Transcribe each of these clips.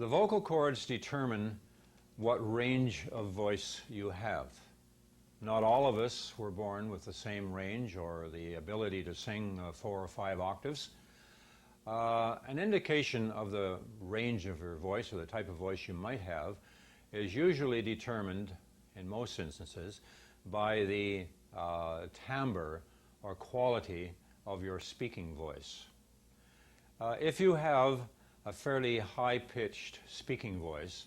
The vocal cords determine what range of voice you have. Not all of us were born with the same range or the ability to sing 4 or 5 octaves. An indication of the range of your voice or the type of voice you might have is usually determined, in most instances, by the timbre or quality of your speaking voice. If you have a fairly high-pitched speaking voice,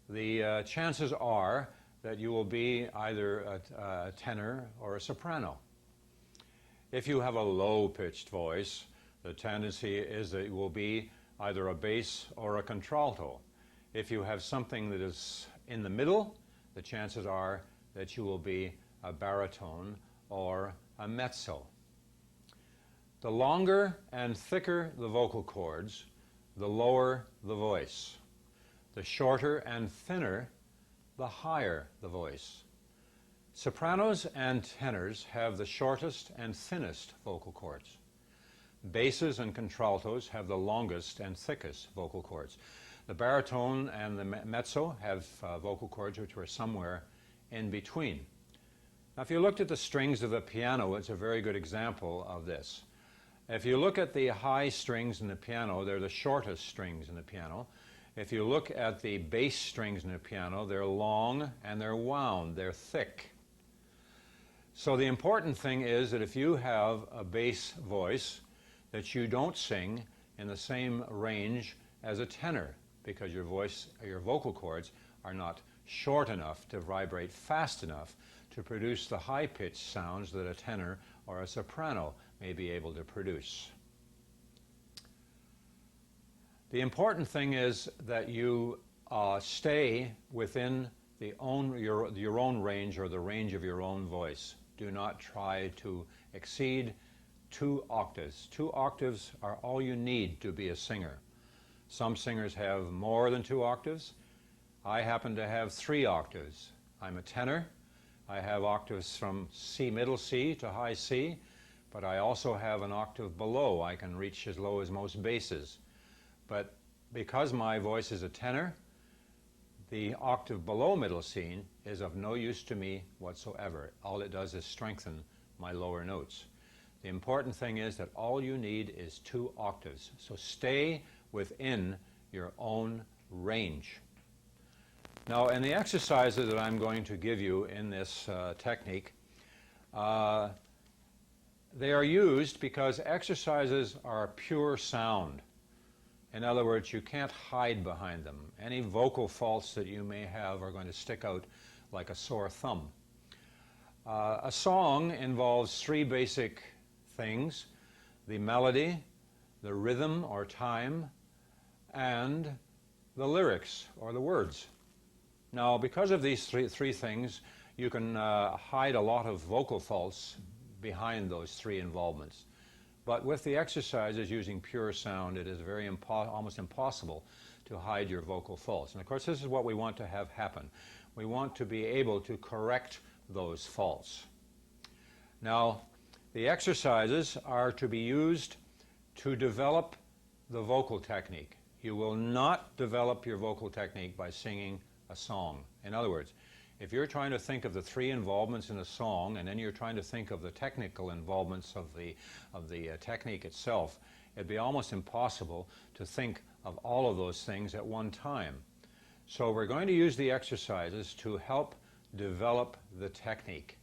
the chances are that you will be either a tenor or a soprano. If you have a low-pitched voice, the tendency is that it will be either a bass or a contralto. If you have something that is in the middle, the chances are that you will be a baritone or a mezzo. The longer and thicker the vocal cords, the lower the voice. The shorter and thinner, the higher the voice. Sopranos and tenors have the shortest and thinnest vocal cords. Basses and contraltos have the longest and thickest vocal cords. The baritone and the mezzo have vocal cords which are somewhere in between. Now, if you looked at the strings of the piano, it's a very good example of this. If you look at the high strings in the piano, they're the shortest strings in the piano. If you look at the bass strings in the piano, they're long and they're wound, they're thick. So the important thing is that if you have a bass voice, that you don't sing in the same range as a tenor, because your vocal cords are not short enough to vibrate fast enough to produce the high-pitched sounds that a tenor or a soprano may be able to produce. The important thing is that you stay within your own range or the range of your own voice. Do not try to exceed 2 octaves. 2 octaves are all you need to be a singer. Some singers have more than 2 octaves. I happen to have 3 octaves. I'm a tenor. I have octaves from middle C to high C, but I also have an octave below. I can reach as low as most basses. But because my voice is a tenor, the octave below middle C is of no use to me whatsoever. All it does is strengthen my lower notes. The important thing is that all you need is 2 octaves. So stay within your own range. Now, in the exercises that I'm going to give you in this technique, they are used because exercises are pure sound. In other words, you can't hide behind them. Any vocal faults that you may have are going to stick out like a sore thumb. A song involves 3 basic things: the melody, the rhythm or time, and the lyrics or the words. Now, because of these three things, you can hide a lot of vocal faults behind those 3 involvements. But with the exercises using pure sound, it is almost impossible to hide your vocal faults. And of course, this is what we want to have happen. We want to be able to correct those faults. Now, the exercises are to be used to develop the vocal technique. You will not develop your vocal technique by singing a song. In other words, if you're trying to think of the 3 involvements in a song and then you're trying to think of the technical involvements of the technique itself, it'd be almost impossible to think of all of those things at one time. So we're going to use the exercises to help develop the technique.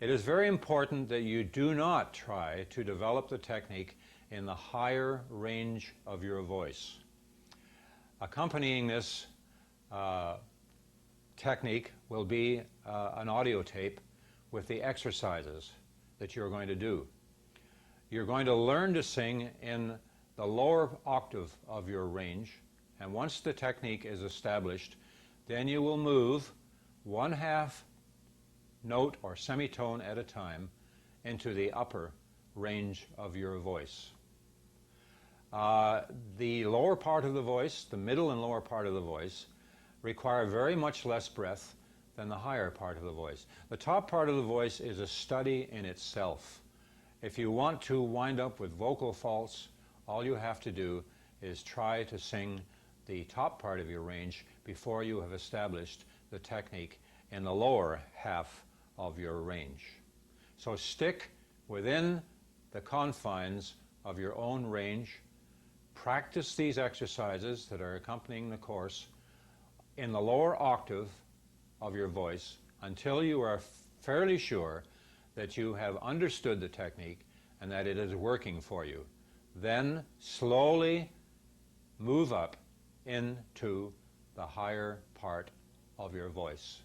It is very important that you do not try to develop the technique in the higher range of your voice. Accompanying this technique will be an audio tape with the exercises that you're going to do. You're going to learn to sing in the lower octave of your range, and once the technique is established, then you will move 1/2 note or semitone at a time into the upper range of your voice. The lower part of the voice, the middle and lower part of the voice, require very much less breath than the higher part of the voice. The top part of the voice is a study in itself. If you want to wind up with vocal faults, all you have to do is try to sing the top part of your range before you have established the technique in the lower half of your range. So stick within the confines of your own range. Practice these exercises that are accompanying the course in the lower octave of your voice until you are fairly sure that you have understood the technique and that it is working for you. Then slowly move up into the higher part of your voice.